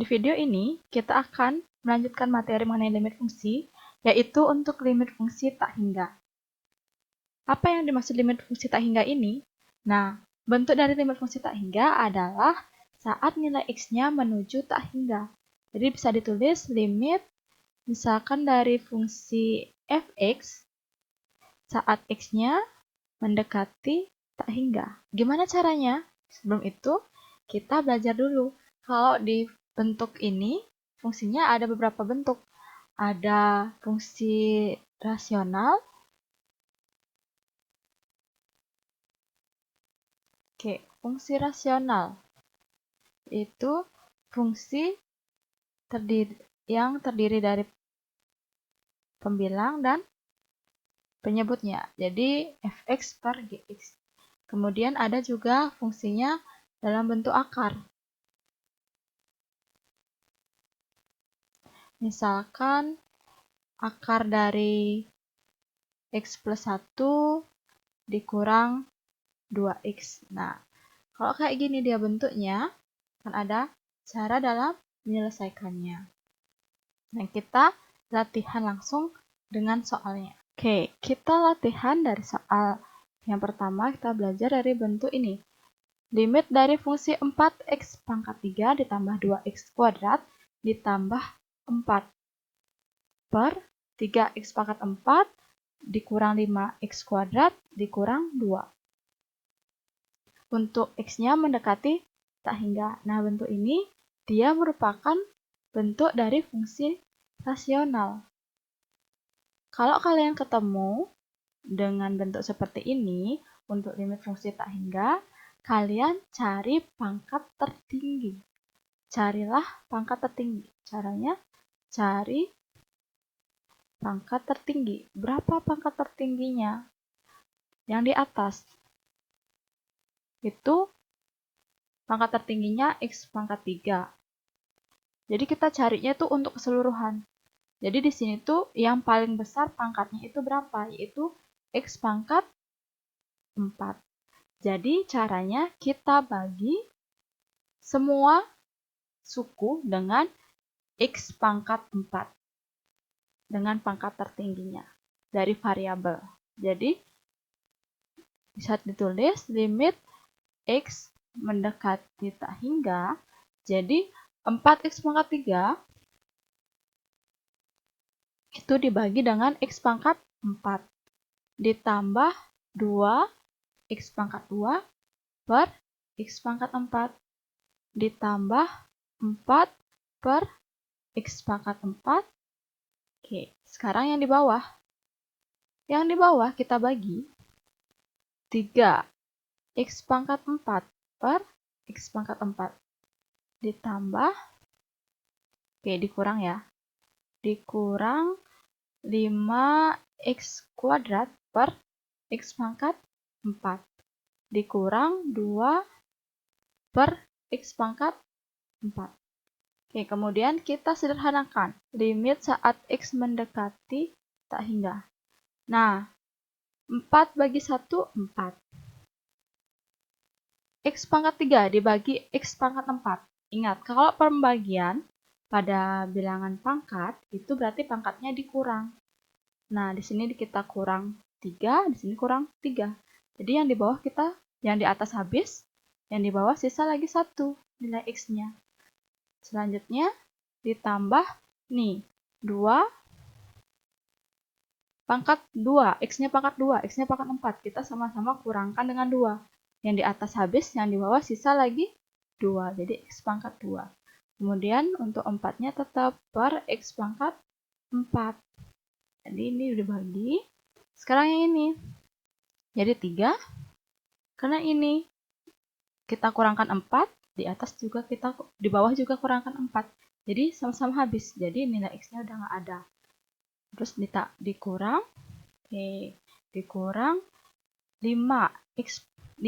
Di video ini, kita akan melanjutkan materi mengenai limit fungsi, yaitu untuk limit fungsi tak hingga. Apa yang dimaksud limit fungsi tak hingga ini? Nah, bentuk dari limit fungsi tak hingga adalah saat nilai x-nya menuju tak hingga. Jadi bisa ditulis limit misalkan dari fungsi fx saat x-nya mendekati tak hingga. Gimana caranya? Sebelum itu, kita belajar dulu. Kalau di bentuk ini, fungsinya ada beberapa bentuk. Ada fungsi rasional. Oke, fungsi rasional itu fungsi yang terdiri dari pembilang dan penyebutnya. Jadi fx per gx. Kemudian ada juga fungsinya dalam bentuk akar. Misalkan akar dari x plus 1 dikurang 2x. Nah, kalau kayak gini dia bentuknya, kan ada cara dalam menyelesaikannya. Dan kita latihan langsung dengan soalnya. Oke, kita latihan dari soal yang pertama. Kita belajar dari bentuk ini. Limit dari fungsi 4x pangkat 3 ditambah 2x kuadrat ditambah 4 per 3x pangkat 4 dikurang 5x kuadrat dikurang 2. Untuk x-nya mendekati tak hingga. Nah, bentuk ini dia merupakan bentuk dari fungsi rasional. Kalau kalian ketemu dengan bentuk seperti ini, untuk limit fungsi tak hingga, kalian cari pangkat tertinggi. Carilah pangkat tertinggi. Caranya, cari pangkat tertinggi. Berapa pangkat tertingginya? Yang di atas. Itu pangkat tertingginya x pangkat 3. Jadi kita carinya tuh untuk keseluruhan. Jadi di sini tuh yang paling besar pangkatnya itu berapa? Yaitu x pangkat 4. Jadi caranya kita bagi semua suku dengan x pangkat 4. Dengan pangkat tertingginya dari variabel. Jadi bisa ditulis limit x mendekati tak hingga. Jadi 4x pangkat 3 itu dibagi dengan x pangkat 4 ditambah 2x pangkat 2 per x pangkat 4 ditambah 4 per x pangkat 4. Oke, sekarang yang di bawah. Yang di bawah kita bagi 3x pangkat 4 per x pangkat 4 ditambah, oke dikurang ya, dikurang 5x kuadrat per x pangkat 4 dikurang 2 per x pangkat 4. Oke, kemudian kita sederhanakan limit saat x mendekati tak hingga. Nah, 4 bagi 1, 4. X pangkat 3 dibagi X pangkat 4. Ingat, kalau pembagian pada bilangan pangkat, itu berarti pangkatnya dikurang. Nah, di sini kita kurang 3, di sini kurang 3. Jadi yang di bawah kita, yang di atas habis, yang di bawah sisa lagi 1 nilai X-nya. Selanjutnya, ditambah nih, 2 pangkat 2, X-nya pangkat 2, X-nya pangkat 4. Kita sama-sama kurangkan dengan 2. Yang di atas habis, yang di bawah sisa lagi 2. Jadi X pangkat 2. Kemudian untuk 4-nya tetap per X pangkat 4. Jadi ini udah bagi. Sekarang yang ini. Jadi 3. Karena ini kita kurangkan 4, di atas juga di bawah juga kurangkan 4. Jadi sama-sama habis. Jadi nilai X-nya udah nggak ada. Terus dikurang, oke, dikurang 5 x 5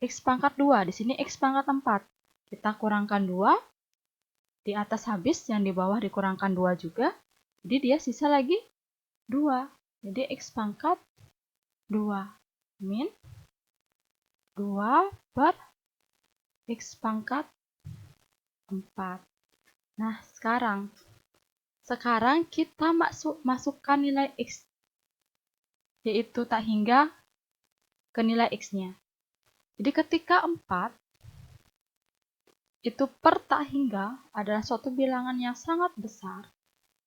x pangkat 2, di sini x pangkat 4. Kita kurangkan 2, di atas habis, yang di bawah dikurangkan 2 juga. Jadi dia sisa lagi 2. Jadi x pangkat 2 min 2 per x pangkat 4. Nah, sekarang kita masukkan nilai X, yaitu tak hingga ke nilai X-nya. Jadi ketika 4 itu per tak hingga adalah suatu bilangan yang sangat besar,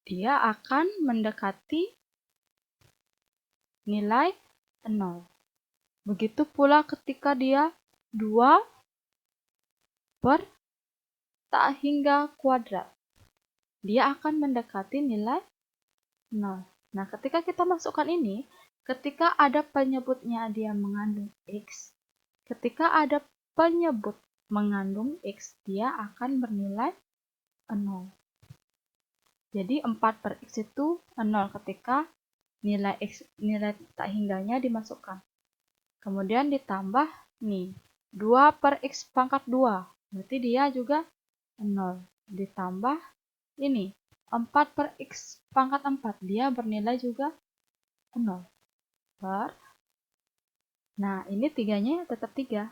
dia akan mendekati nilai 0. Begitu pula ketika dia 2 per tak hingga kuadrat, dia akan mendekati nilai 0. Nah, ketika kita masukkan ini, ketika ada penyebutnya dia mengandung X, ketika ada penyebut mengandung X, dia akan bernilai 0. Jadi 4 per X itu 0 ketika nilai X, nilai tak hingganya dimasukkan. Kemudian ditambah nih, 2 per X pangkat 2, berarti dia juga 0. Ditambah ini, 4 per X pangkat 4, dia bernilai juga 0. Nah, ini 3-nya tetap 3.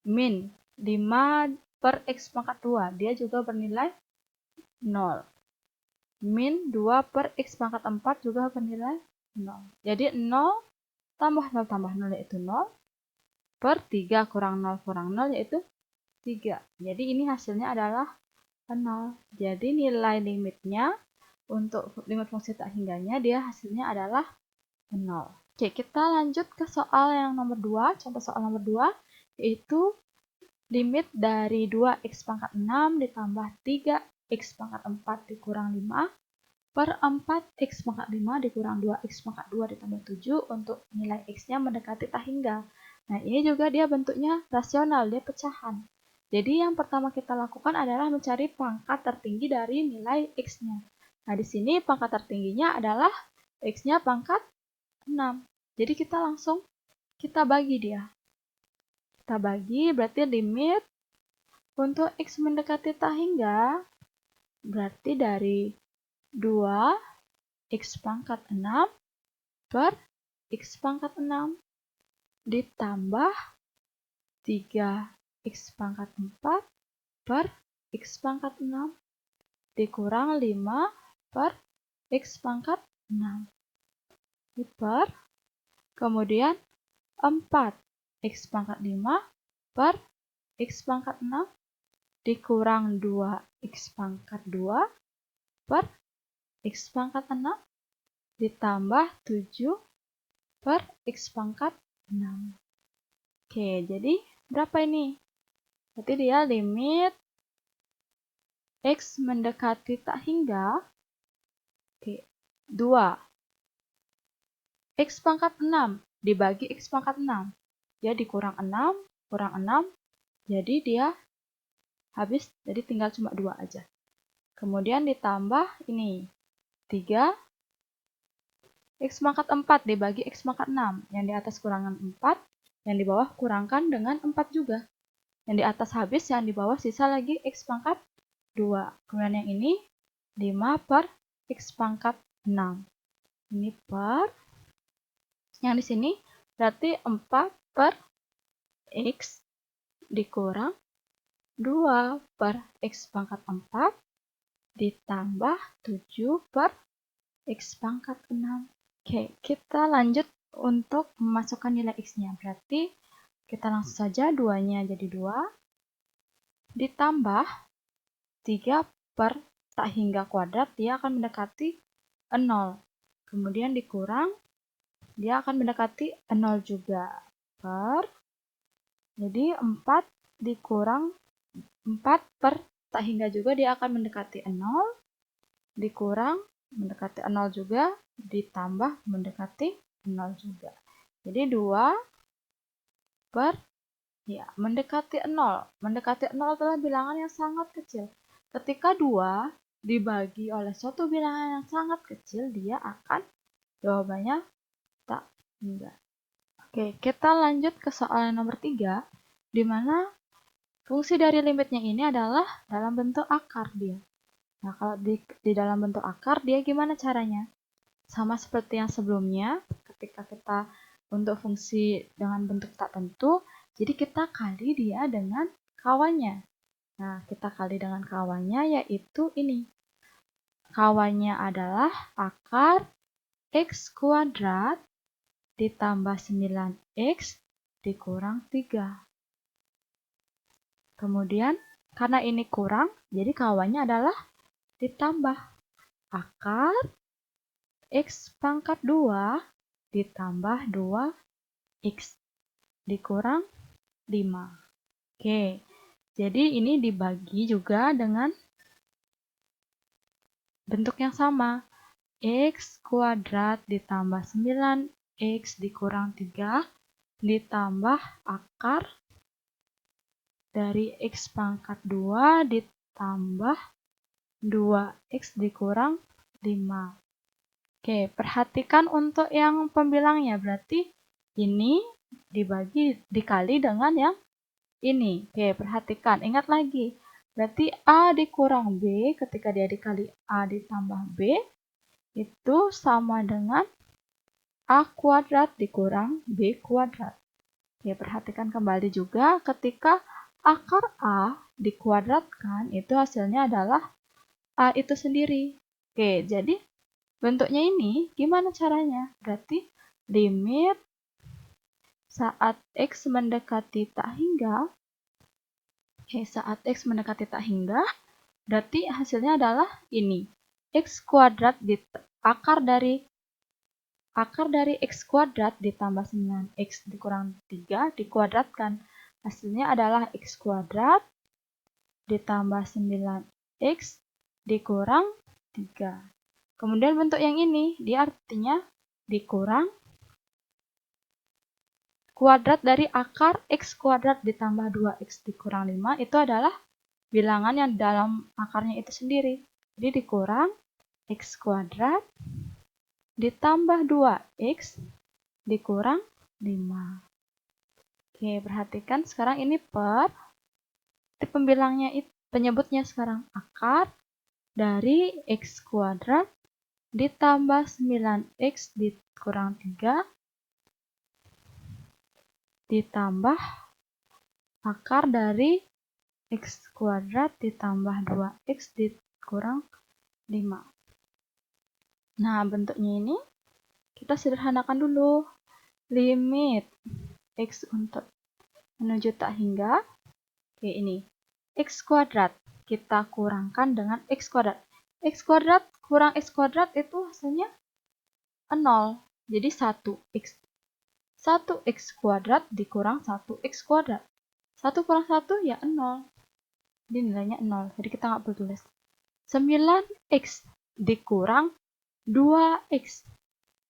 Min 5 per X pangkat 2, dia juga bernilai 0. Min 2 per X pangkat 4 juga bernilai 0. Jadi 0 tambah 0 tambah 0 yaitu 0. Per 3 kurang 0 yaitu 3. Jadi ini hasilnya adalah 0. Jadi nilai limitnya untuk limit fungsi tak hingganya dia hasilnya adalah 0. Oke, kita lanjut ke soal yang nomor 2. Contoh soal nomor 2 yaitu limit dari 2x pangkat 6 ditambah 3x pangkat 4 dikurang 5 per 4x pangkat 5 dikurang 2x pangkat 2 ditambah 7 untuk nilai x-nya mendekati tak hingga. Nah, ini juga dia bentuknya rasional, dia pecahan. Jadi yang pertama kita lakukan adalah mencari pangkat tertinggi dari nilai x-nya. Nah, di sini pangkat tertingginya adalah x-nya pangkat 6. Jadi kita bagi dia. Kita bagi berarti limit untuk x mendekati tak hingga berarti dari 2x pangkat 6 per x pangkat 6 ditambah 3x pangkat 4 per x pangkat 6 dikurang 5 per x pangkat 6 per kemudian 4x pangkat 5 per x pangkat 6 dikurang 2x pangkat 2 per x pangkat 6 ditambah 7 per x pangkat 6. Oke, jadi berapa ini? Berarti dia limit x mendekati tak hingga 2 x pangkat 6 dibagi x pangkat 6. Dia dikurang 6, kurang 6, jadi dia habis, jadi tinggal cuma 2 aja. Kemudian ditambah ini 3 x pangkat 4 dibagi x pangkat 6. Yang di atas kurangan 4, yang di bawah kurangkan dengan 4 juga. Yang di atas habis, yang di bawah sisa lagi x pangkat 2. Kemudian yang ini 5 per x pangkat 6. Ini per, yang di sini berarti 4 per x dikurang 2 per x pangkat 4 ditambah 7 per x pangkat 6. Oke, kita lanjut untuk memasukkan nilai x-nya. Berarti kita langsung saja 2-nya jadi 2 ditambah 3 per tak hingga kuadrat, dia akan mendekati 0. Kemudian dikurang, dia akan mendekati 0 juga. Per, jadi 4 dikurang 4 per tak hingga juga dia akan mendekati 0. Dikurang mendekati 0 juga, ditambah mendekati 0 juga. Jadi 2 per, ya, mendekati 0. Mendekati 0 adalah bilangan yang sangat kecil. Ketika 2 dibagi oleh suatu bilangan yang sangat kecil, dia akan jawabannya tak hingga. Oke, kita lanjut ke soal nomor 3, di mana fungsi dari limitnya ini adalah dalam bentuk akar dia. Nah, kalau di dalam bentuk akar, dia gimana caranya? Sama seperti yang sebelumnya, ketika kita untuk fungsi dengan bentuk tak tentu, jadi kita kali dia dengan kawannya. Nah, kita kali dengan kawannya yaitu ini. Kawannya adalah akar X kuadrat ditambah 9X dikurang 3. Kemudian, karena ini kurang, jadi kawannya adalah ditambah akar X pangkat 2 ditambah 2X dikurang 5. Oke, jadi ini dibagi juga dengan bentuk yang sama. X kuadrat ditambah 9X dikurang 3 ditambah akar dari X pangkat 2 ditambah 2X dikurang 5. Oke, perhatikan untuk yang pembilangnya. Berarti ini dikali dengan yang ini. Oke, perhatikan. Ingat lagi. Berarti A dikurang B ketika dia dikali A ditambah B itu sama dengan A kuadrat dikurang B kuadrat. Oke, perhatikan kembali juga ketika akar A dikuadratkan itu hasilnya adalah A itu sendiri. Oke, jadi bentuknya ini gimana caranya? Berarti limit saat X mendekati tak hingga, saat X mendekati tak hingga, berarti hasilnya adalah ini. X kuadrat akar dari X kuadrat ditambah 9X dikurang 3 dikuadratkan. Hasilnya adalah X kuadrat ditambah 9X dikurang 3. Kemudian bentuk yang ini, dia artinya dikurang kuadrat dari akar X kuadrat ditambah 2X dikurang 5 itu adalah bilangan yang dalam akarnya itu sendiri. Jadi dikurang X kuadrat ditambah 2X dikurang 5. Oke, perhatikan sekarang ini pembilangnya itu, penyebutnya sekarang akar dari X kuadrat ditambah 9X dikurang 3 ditambah akar dari X kuadrat ditambah 2X dikurang 5. Nah, bentuknya ini kita sederhanakan dulu. Limit X untuk menuju tak hingga. Oke, ini. X kuadrat. Kita kurangkan dengan X kuadrat. X kuadrat kurang X kuadrat itu hasilnya 0. Jadi 1X. 1X kuadrat dikurang 1X kuadrat. 1 kurang 1 ya 0. Jadi nilainya 0. Jadi kita nggak perlu tulis. 9X dikurang 2X.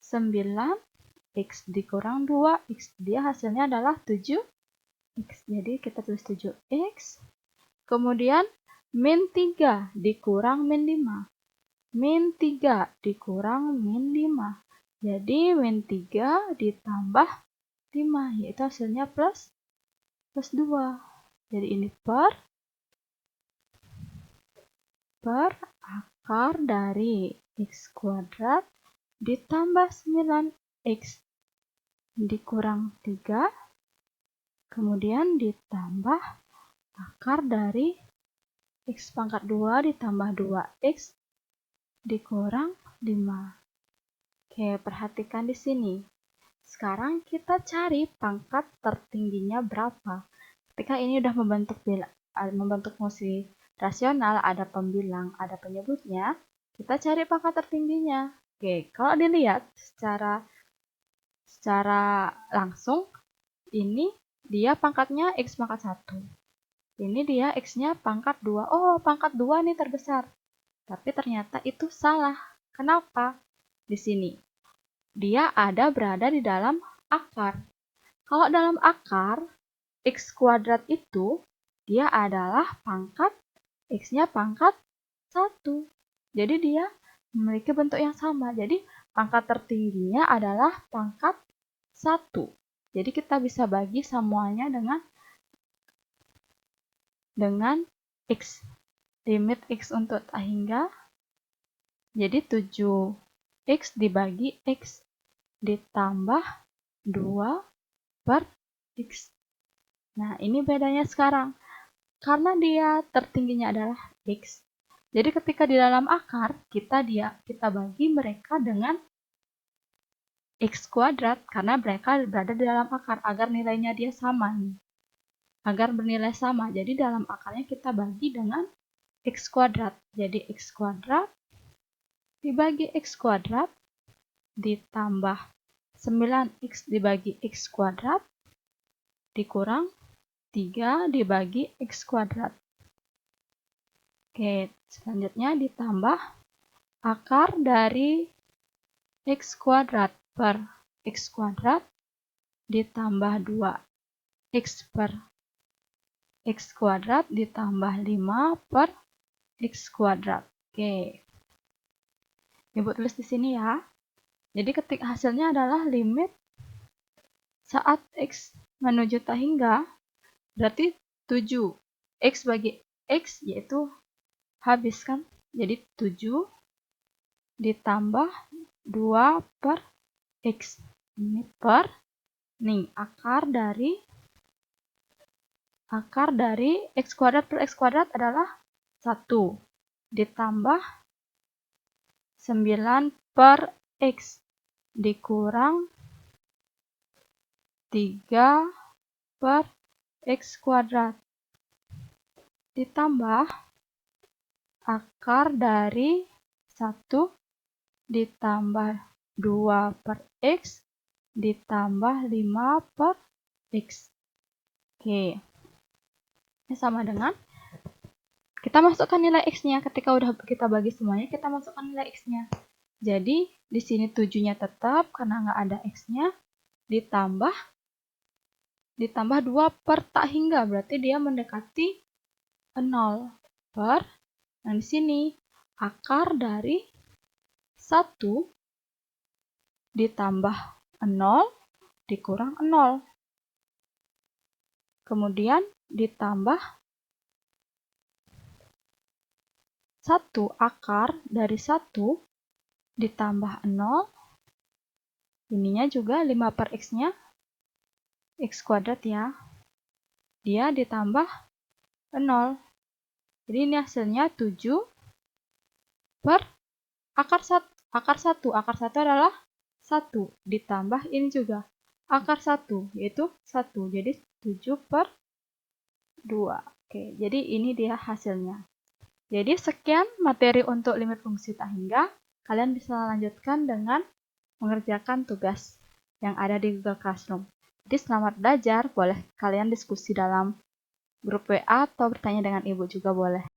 9X dikurang 2X. Dia hasilnya adalah 7X. Jadi kita tulis 7X. Kemudian min 3 dikurang min 5. Min 3 dikurang min 5. Jadi min 3 ditambah 5. Yaitu hasilnya plus 2. Jadi ini per akar dari X kuadrat ditambah 9X dikurang 3, kemudian ditambah akar dari X pangkat 2 ditambah 2X dikurang 5. Oke, perhatikan di sini. Sekarang kita cari pangkat tertingginya berapa. Ketika ini udah membentuk fungsi rasional, ada pembilang, ada penyebutnya, kita cari pangkat tertingginya. Oke, kalau dilihat secara langsung, ini dia pangkatnya X pangkat 1. Ini dia X-nya pangkat 2. Oh, pangkat 2 nih terbesar. Tapi ternyata itu salah. Kenapa? Di sini. Dia berada di dalam akar. Kalau dalam akar, X kuadrat itu, dia adalah pangkat X-nya pangkat 1. Jadi dia memiliki bentuk yang sama. Jadi pangkat tertingginya adalah pangkat 1. Jadi kita bisa bagi semuanya dengan X. Limit X untuk tak hingga. Jadi 7X dibagi X ditambah 2 per X. Nah, ini bedanya sekarang. karena dia tertingginya adalah X. Jadi ketika di dalam akar, kita bagi mereka dengan X kuadrat, karena mereka berada di dalam akar, agar nilainya dia sama nih. Agar bernilai sama, jadi dalam akarnya kita bagi dengan X kuadrat. Jadi X kuadrat dibagi X kuadrat ditambah 9X dibagi X kuadrat dikurang 3 dibagi X kuadrat. Oke, selanjutnya ditambah akar dari X kuadrat per X kuadrat ditambah 2X per X kuadrat ditambah 5 per X kuadrat. Oke. Ibu tulis di sini ya. Jadi hasilnya adalah limit saat X menuju tak hingga, berarti 7. X bagi X yaitu habis kan. Jadi 7 ditambah 2 per X. Ini per, nih akar dari X kuadrat per X kuadrat adalah 1 ditambah 9 per X dikurang 3 per X kuadrat ditambah akar dari 1 ditambah 2 per X ditambah 5 per X. Oke. Ini sama dengan kita masukkan nilai X-nya. Ketika udah kita bagi semuanya, kita masukkan nilai X-nya. Jadi, di sini 7-nya tetap karena nggak ada X-nya. Ditambah 2 per tak hingga. Berarti dia mendekati 0 per. Nah, di sini akar dari 1 ditambah 0 dikurang 0. Kemudian ditambah 1 akar dari 1 ditambah 0. Ininya juga 5 per X-nya. X kuadrat ya. Dia ditambah 0. Jadi ini hasilnya 7 per akar 1. Akar 1 adalah 1 ditambah ini juga akar 1 yaitu 1. Jadi 7 per 2. Oke, jadi ini dia hasilnya. Jadi sekian materi untuk limit fungsi tak hingga. Kalian bisa lanjutkan dengan mengerjakan tugas yang ada di Google Classroom. Jadi selamat belajar, boleh kalian diskusi dalam grup WA atau bertanya dengan ibu juga boleh.